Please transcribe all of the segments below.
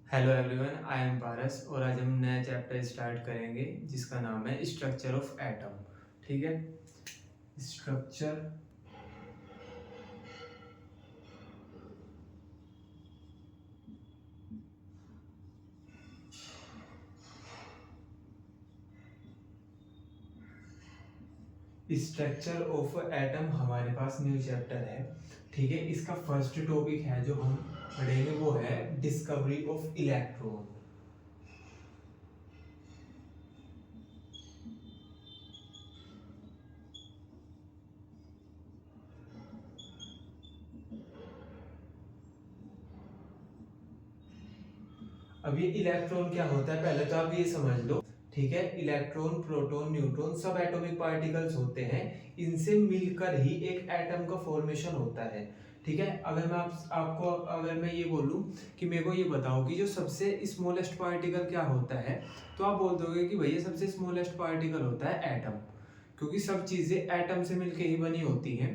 Hello everyone, I am पारस और आज हम नया चैप्टर स्टार्ट करेंगे जिसका नाम है स्ट्रक्चर ऑफ एटम। ठीक है। स्ट्रक्चर स्ट्रक्चर ऑफ एटम हमारे पास न्यू चैप्टर है। ठीक है। इसका फर्स्ट टॉपिक है जो हम पढ़ेंगे वो है डिस्कवरी ऑफ इलेक्ट्रॉन। अब ये इलेक्ट्रॉन क्या होता है पहले तो आप ये समझ लो। ठीक है। इलेक्ट्रॉन, प्रोटॉन, न्यूट्रॉन सब एटॉमिक पार्टिकल्स होते हैं। इनसे मिलकर ही एक एटम का फॉर्मेशन होता है। ठीक है। अगर मैं आपको अगर मैं ये बोलूं कि मेरे को ये बताओ कि जो सबसे स्मॉलेस्ट पार्टिकल क्या होता है, तो आप बोल दोगे कि भैया सबसे स्मॉलेस्ट पार्टिकल होता है एटम, क्योंकि सब चीजें एटम से मिलकर ही बनी होती हैं।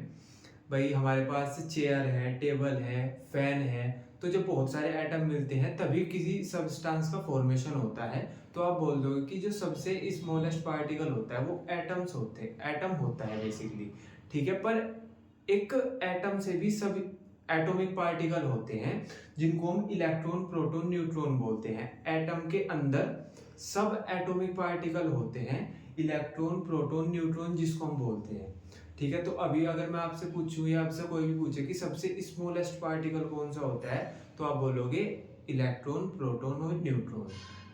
भाई हमारे पास चेयर है, टेबल है, फैन है, तो जब बहुत सारे एटम मिलते हैं तभी किसी सब्सटेंस का फॉर्मेशन होता है। तो आप बोल दोगे कि जो सबसे स्मॉलेस्ट पार्टिकल होता है वो एटम होता है बेसिकली। ठीक है। पर एक एटम से भी सब एटॉमिक पार्टिकल होते हैं जिनको हम इलेक्ट्रॉन, प्रोटॉन, न्यूट्रॉन बोलते हैं। एटम के अंदर सब एटॉमिक पार्टिकल होते हैं, इलेक्ट्रॉन, प्रोटॉन, न्यूट्रॉन जिसको हम बोलते हैं। ठीक है। तो अभी अगर मैं आपसे पूछूं या आपसे कोई भी पूछे कि सबसे स्मॉलेस्ट पार्टिकल कौन सा होता है, तो आप बोलोगे इलेक्ट्रॉन, प्रोटॉन और न्यूट्रॉन।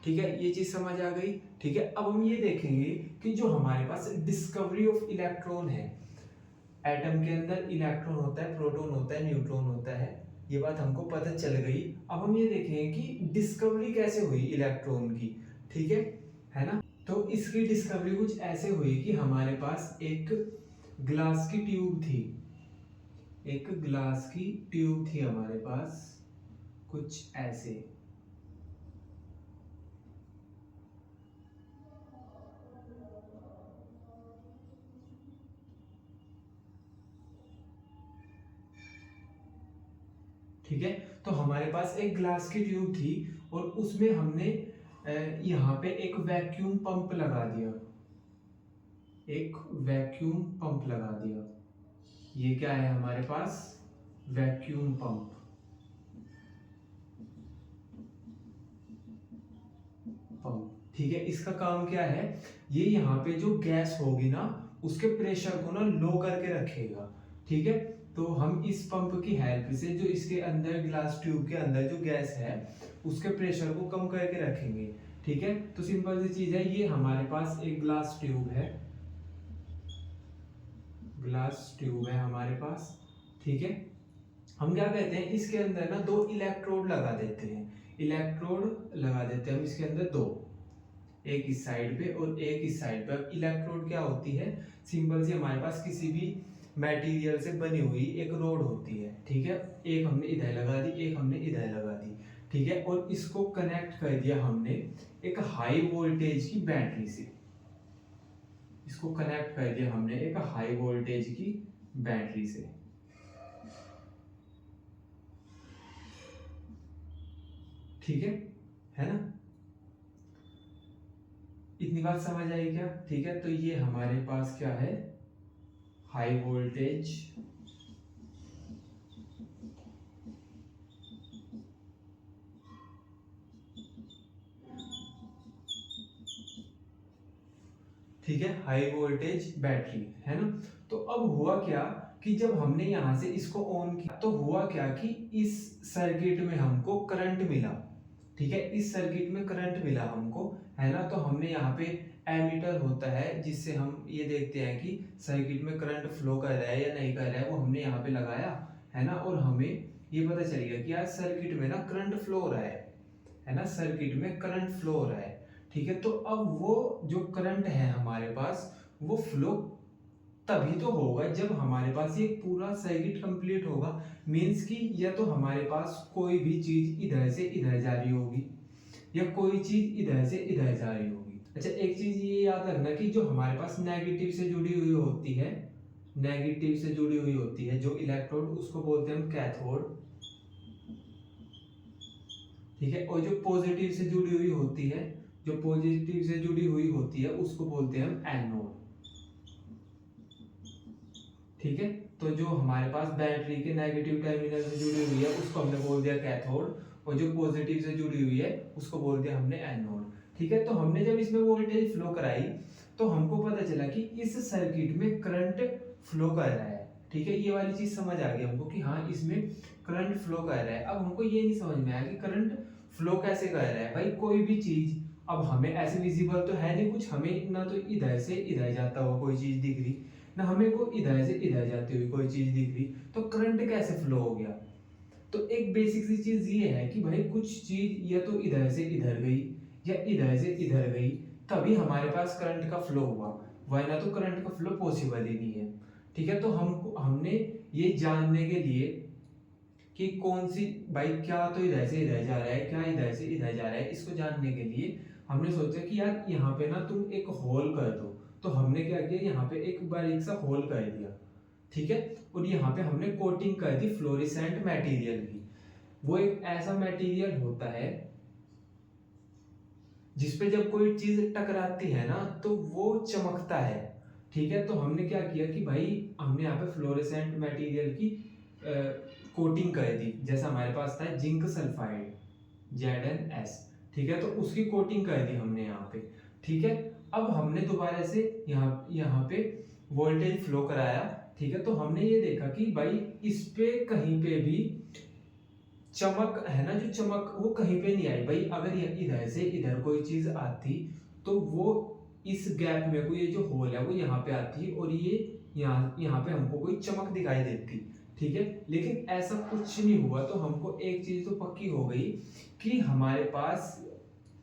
ठीक है। ये चीज समझ आ गई। ठीक है। अब हम ये देखेंगे कि जो हमारे पास डिस्कवरी ऑफ इलेक्ट्रॉन है, एटम के अंदर इलेक्ट्रॉन होता है, प्रोटॉन होता है, न्यूट्रॉन होता है, ये बात हमको पता चल गई। अब हम ये देखेंगे कि डिस्कवरी कैसे हुई इलेक्ट्रॉन की। ठीक है ना। तो इसकी डिस्कवरी कुछ ऐसे हुई कि हमारे पास एक ग्लास की ट्यूब थी। एक ग्लास की ट्यूब थी हमारे पास, कुछ ऐसे। ठीक है। तो हमारे पास एक ग्लास की ट्यूब थी और उसमें हमने यहाँ पे एक वैक्यूम पंप लगा दिया। एक वैक्यूम पंप लगा दिया। ये क्या है हमारे पास? Vacuum pump. पंप। ठीक है। इसका काम क्या है? ये यहाँ पे जो गैस होगी ना, उसके प्रेशर को ना लो करके रखेगा। ठीक है। तो हम इस पंप की हेल्प से जो इसके अंदर ग्लास ट्यूब के अंदर जो गैस है उसके प्रेशर को कम करके रखेंगे। ठीक है। तो सिंपल सी चीज है, ये हमारे पास एक ग्लास ट्यूब है। ग्लास ट्यूब है हमारे पास। ठीक है। हम क्या कहते हैं, इसके अंदर ना दो इलेक्ट्रोड लगा देते हैं। इलेक्ट्रोड लगा देते हैं हम इसके अंदर दो, एक इस साइड पे और एक इस साइड पे। अब इलेक्ट्रोड क्या होती है? सिंपल सी हमारे पास किसी भी मटेरियल से बनी हुई एक रोड होती है। ठीक है। एक हमने इधर लगा दी, एक हमने इधर लगा दी। ठीक है। और इसको कनेक्ट कर दिया हमने एक हाई वोल्टेज की बैटरी से। इसको कनेक्ट कर दिया हमने एक हाई वोल्टेज की बैटरी से। ठीक है ना। इतनी बात समझ आई क्या? ठीक है। तो ये हमारे पास क्या है? हाई वोल्टेज ठीक है, हाई वोल्टेज बैटरी है ना। तो अब हुआ क्या कि जब हमने यहां से इसको ऑन किया तो हुआ क्या कि इस सर्किट में हमको करंट मिला। ठीक है। इस सर्किट में करंट मिला हमको, है ना। तो हमने यहाँ पे एमीटर होता है जिससे हम ये देखते हैं कि सर्किट में करंट फ्लो कर रहा है या नहीं कर रहा है, वो हमने यहाँ पे लगाया, है ना। और हमें ये पता चल गया कि यार सर्किट में ना करंट फ्लो हो रहा है ना। सर्किट में करंट फ्लो हो रहा है। ठीक है। तो अब वो जो करंट है हमारे पास, वो फ्लो तभी तो होगा जब हमारे पास ये पूरा सर्किट कंप्लीट होगा। मींस कि या तो हमारे पास कोई भी चीज इधर से इधर जा रही होगी या कोई चीज इधर से इधर जा रही होगी। अच्छा, एक चीज ये याद रखना कि जो हमारे पास नेगेटिव से जुड़ी हुई होती है, नेगेटिव से जुड़ी हुई होती है जो इलेक्ट्रोड, उसको बोलते हैं हम कैथोड। ठीक है। और जो पॉजिटिव से जुड़ी हुई होती है, जो पॉजिटिव से जुड़ी हुई होती है उसको बोलते हैं हम एनोड। ठीक है। तो जो हमारे पास बैटरी के नेगेटिव टर्मिनल से जुड़ी हुई है उसको हमने बोल दिया कैथोड, और जो पॉजिटिव से जुड़ी हुई है उसको बोल दिया हमने एनोड। ठीक है। तो हमने जब इसमें वोल्टेज फ्लो कराई तो हमको पता चला कि इस सर्किट में करंट फ्लो कर रहा है। ठीक है। ये वाली चीज समझ आ गई हमको कि हाँ इसमें करंट फ्लो कर रहा है। अब हमको ये नहीं समझ में आया कि करंट फ्लो कैसे कर रहा है। भाई कोई भी चीज अब हमें ऐसे विजिबल तो है नहीं कुछ, हमें ना तो इधर से इधर जाता हुआ कोई चीज दिख रही, ना हमें को इधर से इधर जाती हुई कोई चीज दिख रही, तो करंट कैसे फ्लो हो गया। तो एक बेसिक सी चीज ये है कि भाई कुछ चीज या तो इधर से इधर गई या इधर से इधर गई, तभी हमारे पास करंट का फ्लो हुआ, वरना तो करंट का फ्लो पॉसिबल ही नहीं है। ठीक है। तो हमने ये जानने के लिए कि कौन सी, भाई क्या तो इधर से इधर जा रहा है, क्या इधर से इधर जा रहा है, इसको जानने के लिए हमने सोचा कि यार यहाँ पे ना तुम एक होल कर दो। तो हमने क्या किया, यहाँ पे एक बारीक सा होल कर दिया। ठीक है। और यहाँ पे हमने कोटिंग कर दी फ्लोरेसेंट मटेरियल की। वो एक ऐसा मटेरियल होता है जिसपे जब कोई चीज टकराती है ना तो वो चमकता है। ठीक है। तो हमने क्या किया कि भाई हमने यहाँ पे फ्लोरेसेंट मटेरियल की कोटिंग कर दी। जैसा हमारे पास था जिंक सल्फाइड ZnS। ठीक है। तो उसकी कोटिंग कर दी हमने यहाँ पे। ठीक है। अब हमने दोबारा से यहाँ पे वोल्टेज फ्लो कराया। ठीक है। तो हमने ये देखा कि भाई इस पे कहीं पे भी चमक है ना, जो चमक वो कहीं पे नहीं आई। भाई अगर इधर से इधर कोई चीज आती तो वो इस गैप में कोई, ये जो होल है वो यहाँ पे आती और ये यहाँ पे हमको कोई चमक दिखाई देती। ठीक है। लेकिन ऐसा कुछ नहीं हुआ। तो हमको एक चीज तो पक्की हो गई कि हमारे पास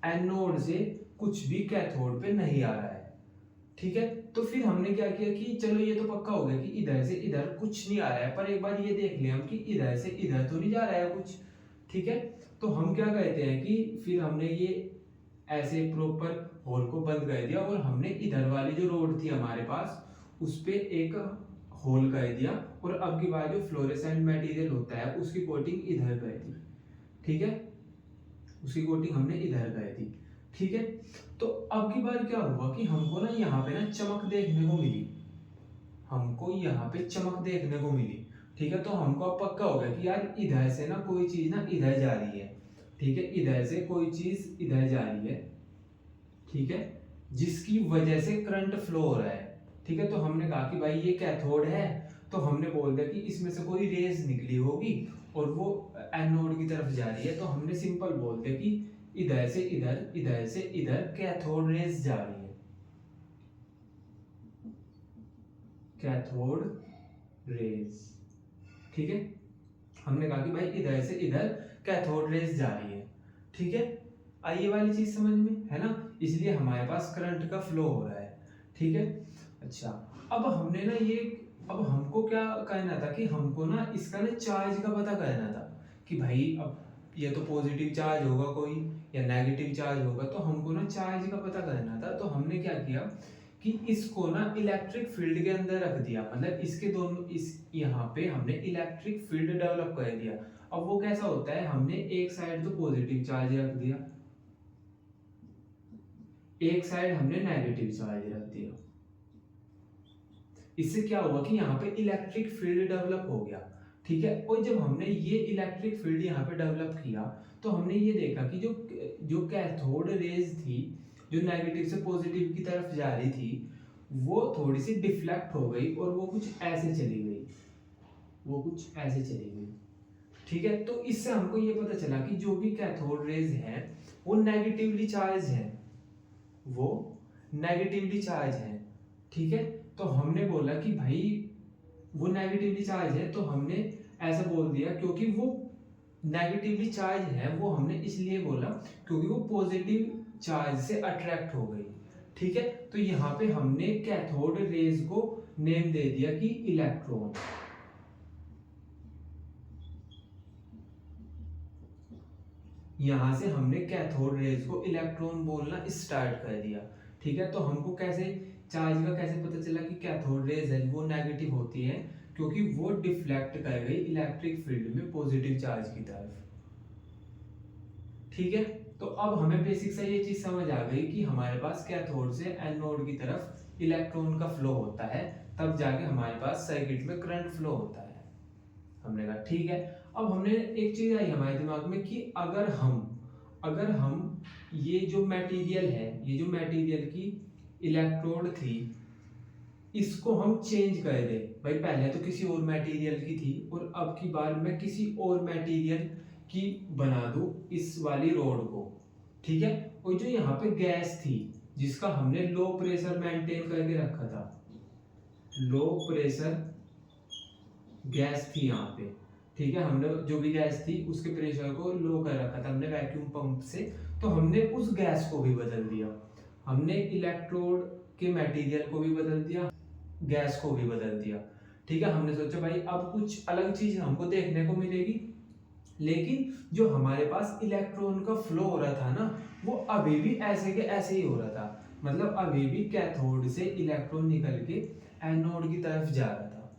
एनोड से कुछ भी कैथोड पे नहीं आ रहा है। ठीक है। तो फिर हमने क्या किया कि चलो ये तो पक्का हो गया कि इधर से इधर कुछ नहीं आ रहा है, पर एक बार ये देख लिया हम कि इधर से इधर तो नहीं जा रहा है कुछ। ठीक है। तो हम क्या कहते हैं कि फिर हमने ये ऐसे प्रॉपर होल को बंद कर दिया और हमने इधर वाली जो रोड थी हमारे पास उस पे एक होल कर दिया, और अब की बार जो फ्लोरेसेंट मटेरियल होता है उसकी कोटिंग इधर कर दी। ठीक है। उसकी कोटिंग हमने इधर कर दी। ठीक है। तो अब की बार क्या हुआ कि हमको ना यहाँ पे ना चमक देखने को मिली, हमको यहाँ पे चमक देखने को मिली। ठीक है। तो हमको अब पक्का हो गया कि यार इधर से ना कोई चीज ना इधर जा रही है। ठीक है। इधर से कोई चीज इधर जा रही है। ठीक है। जिसकी वजह से करंट फ्लो हो रहा है। ठीक है। तो हमने कहा कि भाई ये कैथोड है, तो हमने बोल दिया कि इसमें से कोई रेज निकली होगी और वो एनोड की तरफ जा रही है। तो हमने सिंपल बोल दिया कि इधर से इधर, इधर से इधर कैथोड रेज जा रही है, कैथोड रेज। ठीक है। हमने कहा कि भाई इधर से इधर कैथोड रेज जा रही है। ठीक है। आइए वाली चीज समझ में है ना, इसलिए हमारे पास करंट का फ्लो हो रहा है। ठीक है। अच्छा, अब हमने ना ये, अब हमको क्या कहना था कि हमको ना इसका ना चार्ज का पता करना था कि भाई अब ये तो पॉजिटिव चार्ज होगा कोई या नेगेटिव चार्ज होगा, तो हमको ना चार्ज का पता करना था। तो हमने क्या किया कि इसको ना इलेक्ट्रिक फील्ड के अंदर रख दिया, मतलब इसके दोनों, इस यहाँ पे हमने इलेक्ट्रिक फील्ड डेवलप कर दिया। अब वो कैसा होता है, हमने एक साइड तो पॉजिटिव चार्ज रख दिया, एक साइड हमने नेगेटिव चार्ज रख दिया। इससे क्या हुआ कि यहाँ पे इलेक्ट्रिक फील्ड डेवलप हो गया। ठीक है। और जब हमने ये इलेक्ट्रिक फील्ड यहाँ पे डेवलप किया तो हमने ये देखा कि जो जो कैथोड रेज थी, जो नेगेटिव से पॉजिटिव की तरफ जा रही थी, वो थोड़ी सी डिफ्लेक्ट हो गई और वो कुछ ऐसे चली गई, वो कुछ ऐसे चली गई। ठीक है। तो इससे हमको ये पता चला कि जो भी कैथोड रेज है वो नेगेटिवली चार्ज है, वो नेगेटिवली चार्ज है। ठीक है। तो हमने बोला कि भाई वो नेगेटिवली चार्ज है, तो हमने ऐसा बोल दिया क्योंकि वो नेगेटिवली चार्ज है, वो हमने इसलिए बोला क्योंकि वो पॉजिटिव चार्ज से अट्रैक्ट हो गई। ठीक है। तो यहाँ पे हमने कैथोड रेज को नेम दे दिया कि इलेक्ट्रॉन। यहां से हमने कैथोड रेज को इलेक्ट्रॉन बोलना स्टार्ट कर दिया। ठीक है। तो हमको कैसे चार्ज का कैसे पता चला कि कैथोड रेज है वो नेगेटिव होती है, क्योंकि वो डिफ्लेक्ट कर गई इलेक्ट्रिक फील्ड में पॉजिटिव चार्ज की तरफ। ठीक है, तो अब हमें बेसिक से ये चीज समझ आ गई कि हमारे पास कैथोड से एनोड की तरफ इलेक्ट्रॉन का फ्लो होता है, तब जाके हमारे पास सर्किट में करंट फ्लो होता है। हमने कहा ठीक है। अब हमने एक चीज आई हमारे दिमाग में कि अगर हम ये जो मटेरियल है, ये जो मटेरियल की इलेक्ट्रोड थी, इसको हम चेंज कर दे। भाई पहले तो किसी और मटेरियल की थी और अब की बार मैं किसी और मटेरियल की बना दूं इस वाली रोड को, ठीक है। और जो यहाँ पे गैस थी जिसका हमने लो प्रेशर मेंटेन करके रखा था, लो प्रेशर गैस थी यहाँ पे, ठीक है। हमने जो भी गैस थी उसके प्रेशर को लो कर रखा था हमने वैक्यूम पंप से, तो हमने उस गैस को भी बदल दिया, हमने इलेक्ट्रोड के मटेरियल को भी बदल दिया, गैस को भी बदल दिया, ठीक है। हमने सोचा भाई अब कुछ अलग चीज हमको देखने को मिलेगी, लेकिन जो हमारे पास इलेक्ट्रॉन का फ्लो हो रहा था ना, वो अभी भी ऐसे के ऐसे ही हो रहा था। मतलब अभी भी कैथोड से इलेक्ट्रॉन निकल के एनोड की तरफ जा रहा था,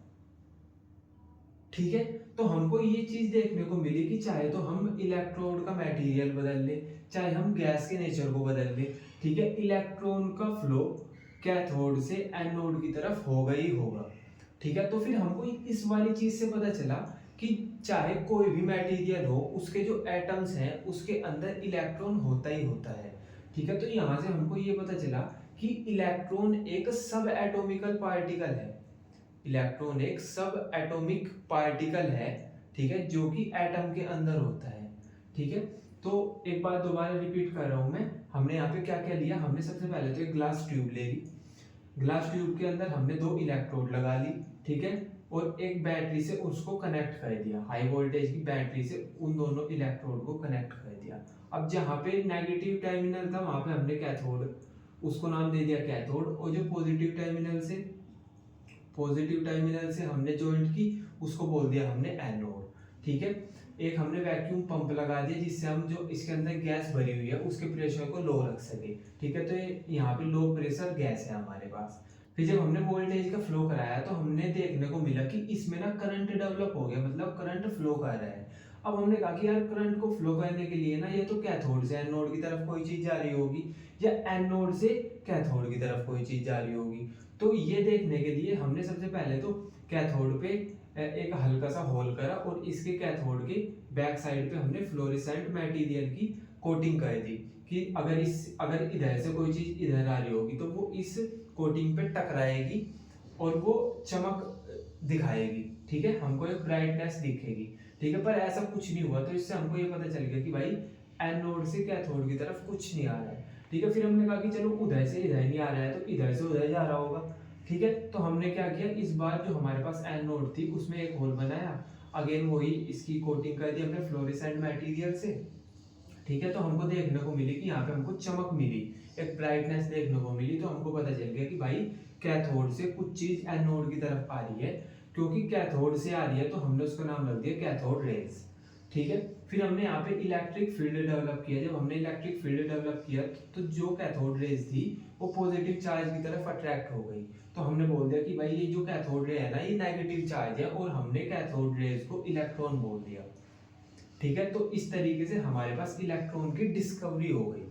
ठीक है। तो हमको ये चीज देखने को मिली कि चाहे तो हम इलेक्ट्रोड का मटेरियल बदल ले, चाहे हम गैस के नेचर को बदल ले, ठीक है, इलेक्ट्रॉन का फ्लो कैथोड से एनोड की तरफ होगा ही होगा, ठीक है। तो फिर हमको इस वाली चीज से पता चला कि चाहे कोई भी मटेरियल हो, उसके जो एटम्स हैं उसके अंदर इलेक्ट्रॉन होता ही होता है, ठीक है। तो यहाँ से हमको ये पता चला कि इलेक्ट्रॉन एक सब एटॉमिकल पार्टिकल है, इलेक्ट्रॉन एक सब एटॉमिक पार्टिकल है, ठीक है, जो कि एटम के अंदर होता है, ठीक है। तो एक बार दोबारा रिपीट कर रहा हूं मैं, हमने यहाँ पे क्या क्या लिया, हमने सबसे पहले तो एक ग्लास ट्यूब ले ली, ग्लास ट्यूब के अंदर हमने 2 इलेक्ट्रोड लगा ली, ठीक है, और एक बैटरी से उसको कनेक्ट कर दिया, हाई वोल्टेज की बैटरी से उन दोनों इलेक्ट्रोड को कनेक्ट कर दिया। अब जहाँ पे नेगेटिव टर्मिनल था वहां पे हमने कैथोड, उसको नाम दे दिया कैथोड, और जो पॉजिटिव टर्मिनल से हमने ज्वाइंट की उसको बोल दिया हमने एनोड, ठीक है। एक हमने वैक्यूम पंप लगा दिया जिससे हम जो इसके अंदर गैस भरी हुई है उसके प्रेशर को लो रख सके, ठीक है। तो ये यहाँ पे लो प्रेशर गैस है हमारे पास। फिर जब हमने वोल्टेज का फ्लो कराया तो हमने देखने को मिला कि इसमें ना करंट डेवलप हो गया, मतलब करंट फ्लो कर रहा है। अब हमने कहा कि यार करंट को फ्लो करने के लिए ना ये तो कैथोड से एनोड की तरफ कोई चीज जा रही होगी, या एनोड से कैथोड की तरफ कोई चीज जा रही होगी। तो ये देखने के लिए हमने सबसे पहले तो कैथोड पे एक हल्का सा होल करा और इसके कैथोड के बैक साइड पे हमने फ्लोरेसेंट मटेरियल की कोटिंग कर दी कि अगर इधर से कोई चीज इधर आ रही होगी तो वो इस कोटिंग पे टकराएगी और वो चमक दिखाएगी, ठीक है, हमको एक ब्राइटनेस दिखेगी, ठीक है। पर ऐसा कुछ नहीं हुआ, तो इससे हमको ये पता चल गया कि भाई एनोड से कैथोड की तरफ कुछ नहीं आ रहा है, ठीक है। फिर हमने कहा कि चलो उधर से इधर नहीं आ रहा है तो इधर से उधर जा रहा होगा, ठीक है। तो हमने क्या किया, इस बार जो हमारे पास एनोड थी उसमें एक होल बनाया, अगेन वही इसकी कोटिंग कर दी हमने फ्लोरेसेंट मटेरियल से, ठीक है। तो हमको देखने को मिली कि यहाँ पे हमको चमक मिली, एक ब्राइटनेस देखने को मिली, तो हमको पता चल गया कि भाई कैथोड से कुछ चीज एनोड की तरफ आ रही है, क्योंकि कैथोड से आ रही है तो हमने उसका नाम रख दिया कैथोड रेज, ठीक है। फिर हमने यहाँ पे इलेक्ट्रिक फील्ड डेवलप किया, जब हमने इलेक्ट्रिक फील्ड डेवलप किया तो जो कैथोड रेज थी वो पॉजिटिव चार्ज की तरफ अट्रैक्ट हो गई, तो हमने बोल दिया कि भाई ये जो कैथोड रे है ना ये नेगेटिव चार्ज है, और हमने कैथोड रेज को इलेक्ट्रॉन बोल दिया, ठीक है। तो इस तरीके से हमारे पास इलेक्ट्रॉन की डिस्कवरी हो गई,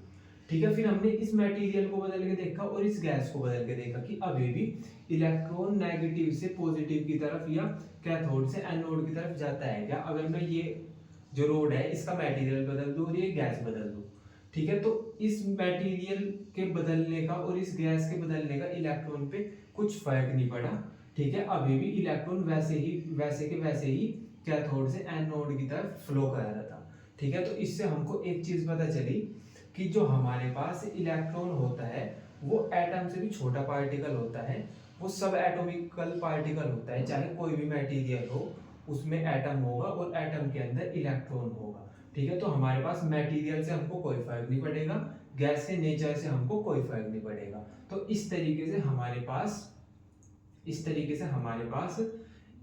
ठीक है। फिर हमने इस मटेरियल को बदल के देखा और इस गैस को बदल के देखा कि अभी भी इलेक्ट्रॉन नेगेटिव से पॉजिटिव की तरफ या कैथोड से एनोड की तरफ जाता है क्या, अगर मैं ये जो रोड है इसका मटेरियल बदल दूं और ये गैस बदल दूं, ठीक है। तो इस मटेरियल के बदलने का और इस गैस के बदलने का इलेक्ट्रॉन पे कुछ फर्क नहीं पड़ा, ठीक है। अभी भी इलेक्ट्रॉन वैसे के वैसे ही कैथोड से एनोड की तरफ फ्लो कर रहा था, ठीक है। तो इससे हमको एक चीज पता चली कि जो हमारे पास इलेक्ट्रॉन होता है वो एटम से भी छोटा पार्टिकल होता है, वो सब एटॉमिकल पार्टिकल होता है, चाहे कोई भी मटेरियल हो उसमें एटम होगा और एटम के अंदर इलेक्ट्रॉन होगा, ठीक है। तो हमारे पास मटेरियल से हमको कोई फर्क नहीं पड़ेगा, गैस के नेचर से हमको कोई फर्क नहीं पड़ेगा। तो इस तरीके से हमारे पास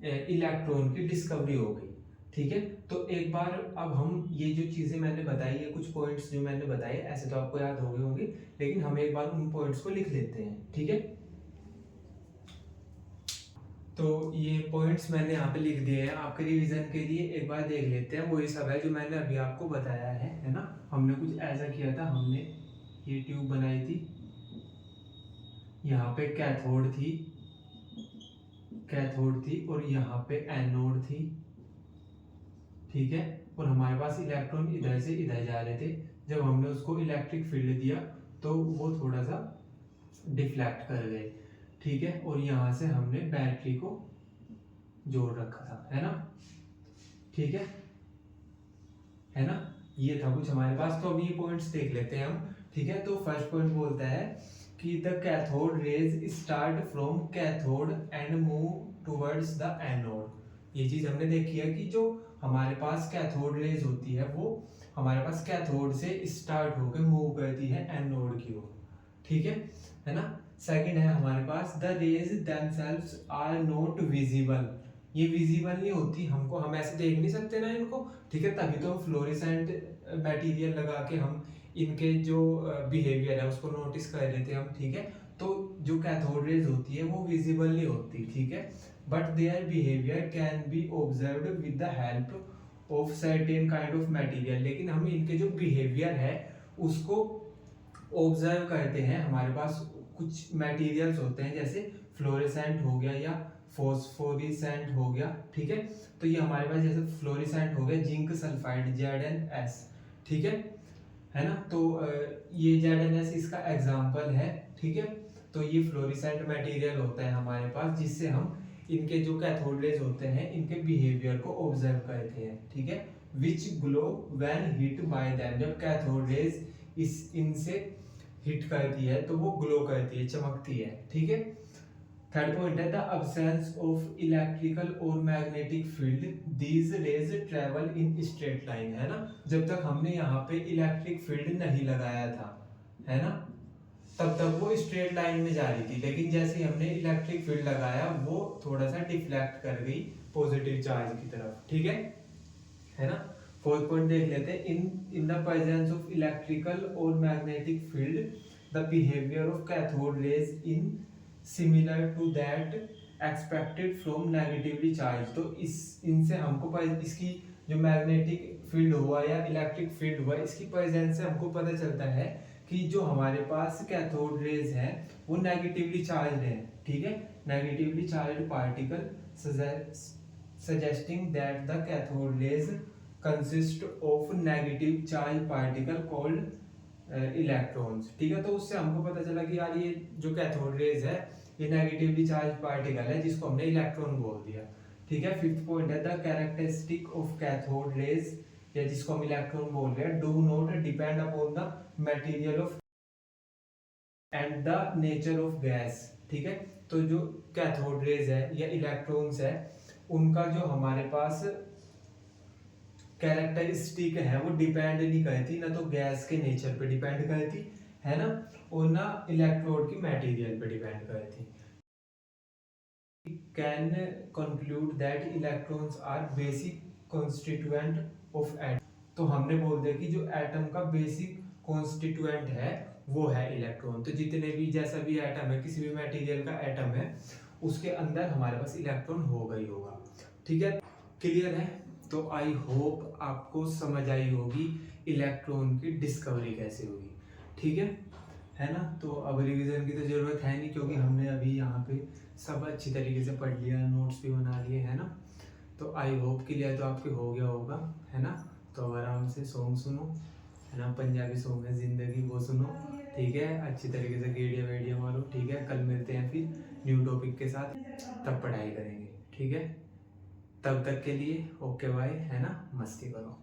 इलेक्ट्रॉन की डिस्कवरी हो गई, ठीक है। तो एक बार अब हम ये जो चीजें मैंने बताई है, कुछ पॉइंट्स जो मैंने बताए ऐसे तो आपको याद हो गए होंगे, लेकिन हम एक बार उन पॉइंट्स को लिख लेते हैं, ठीक है। तो ये पॉइंट्स मैंने यहाँ पे लिख दिए हैं आपके रिवीजन के लिए, एक बार देख लेते हैं। वही सब है जो मैंने अभी आपको बताया है ना। हमने कुछ ऐसा किया था, हमने ये ट्यूब बनाई थी, यहाँ पे कैथोड थी और यहाँ पे एनोड थी, ठीक है। और हमारे पास इलेक्ट्रॉन इधर से इधर जा रहे थे। जब हमने उसको इलेक्ट्रिक फील्ड दिया तो वो थोड़ा सा डिफ्लेक्ट कर गए, ठीक है। और यहाँ से हमने बैटरी को जोड़ रखा था, है ना, ठीक है ना। ये था कुछ हमारे पास। तो अभी ये पॉइंट्स देख लेते हैं हम, ठीक है। तो फर्स्ट पॉइंट बोलता है कि the cathode rays start from cathode and move towards the anode. ये चीज हमने देखी है कि जो हमारे पास कैथोड रेज होती है वो हमारे पास कैथोड से स्टार्ट होकर मूव करती है एनोड की ओर, ठीक है ना। सेकंड है हमारे पास the rays themselves are not visible. ये विजिबल नहीं होती हमको, हम ऐसे देख नहीं सकते ना इनको, ठीक है। तभी तो हम फ्लोरेसेंट मटेरियल लगा के हम इनके जो बिहेवियर है उसको नोटिस कर लेते हैं हम, ठीक है। तो जो कैथोड रेज होती है वो विजिबल नहीं होती, ठीक है, but their behaviour can be observed with the help of certain kind of material. लेकिन हम इनके जो बिहेवियर है उसको ऑब्जर्व करते हैं। हमारे पास कुछ मटेरियल्स होते हैं जैसे फ्लोरेसेंट हो गया या फोस्फोरिसेंट हो गया, ठीक है। तो ये हमारे पास जैसे फ्लोरेसेंट हो गया जिंक सल्फाइड ZnS, ठीक है ना। तो ये ZnS इसका एग्जांपल है, ठीक है। तो ये फ्लोरेसेंट मटेरियल होता है हमारे पास जिससे हम इनके जो कैथोड रेज होते हैं इनके बिहेवियर को ऑब्जर्व करते हैं, ठीक है। Which glow when hit by them. जब कैथोड रेज इनसे हिट करती है तो वो ग्लो करती है, चमकती है, ठीक है। थर्ड पॉइंट है द अब्सेंस ऑफ इलेक्ट्रिकल और magnetic field these raise travel in straight line, है ना। जब तक हमने यहाँ पे इलेक्ट्रिक फील्ड नहीं लगाया था, है ना, तब तक वो स्ट्रेट लाइन में जा रही थी। लेकिन जैसे ही हमने इलेक्ट्रिक फील्ड लगाया वो थोड़ा सा डिफ्लेक्ट कर गई पॉजिटिव चार्ज की तरफ, ठीक है ना। फोर्थ पॉइंट देख लेते हैं in the presence of electrical और magnetic field the behaviour of cathode rays in similar to that expected from negatively charge. तो इनसे हमको इसकी जो मैग्नेटिक फील्ड हुआ या इलेक्ट्रिक फील्ड हुआ इसकी प्रेजेंस से हमको पता चलता है कि जो हमारे पास कैथोड रेज है वो नेगेटिवली चार्ज है, ठीक है। Negatively charge particle suggesting that the cathode rays consist of negative charge particle called electrons, ठीक है। तो उससे हमको पता चला कि यार ये जो कैथोड रेज है ये नेगेटिवली चार्ज पार्टिकल है जिसको हमने इलेक्ट्रॉन बोल दिया, ठीक है। फिफ्थ पॉइंट है the characteristic of cathode raise या जिसको हम इलेक्ट्रॉन बोल रहे हैं do not depend upon the material of and the nature of gas, ठीक है। तो जो कैथोड रेज है या इलेक्ट्रॉन्स है उनका जो हमारे पास कैरेक्टरिस्टिक है वो डिपेंड नहीं करती, ना तो गैस के नेचर पे डिपेंड करती है ना, और ना इलेक्ट्रोड की मटेरियल पे डिपेंड करती। Can conclude that electrons are basic constituent of atom. तो हमने बोल दिया कि जो एटम का बेसिक कॉन्स्टिट्यूएंट है वो है इलेक्ट्रॉन। तो जितने भी जैसा भी एटम है, किसी भी मटेरियल का एटम है, उसके अंदर हमारे पास इलेक्ट्रॉन होगा ही होगा, ठीक है। क्लियर है। तो आई होप आपको समझ आई होगी इलेक्ट्रॉन की डिस्कवरी कैसे होगी, ठीक है ना। तो अब रिवीजन की तो जरूरत है नहीं क्योंकि हमने अभी यहाँ पे सब अच्छी तरीके से पढ़ लिया, नोट्स भी बना लिए, है ना। तो आई होप क्लियर तो आपके हो गया होगा, है ना। तो आराम से सॉन्ग सुनो, है ना, पंजाबी सॉन्ग है जिंदगी वो सुनो, ठीक है। अच्छी तरीके से गेड़िया वेड़िया मारो, ठीक है। कल मिलते हैं फिर न्यू टॉपिक के साथ, तब पढ़ाई करेंगे, ठीक है। तब तक के लिए ओके बाय, है ना, मस्ती करो।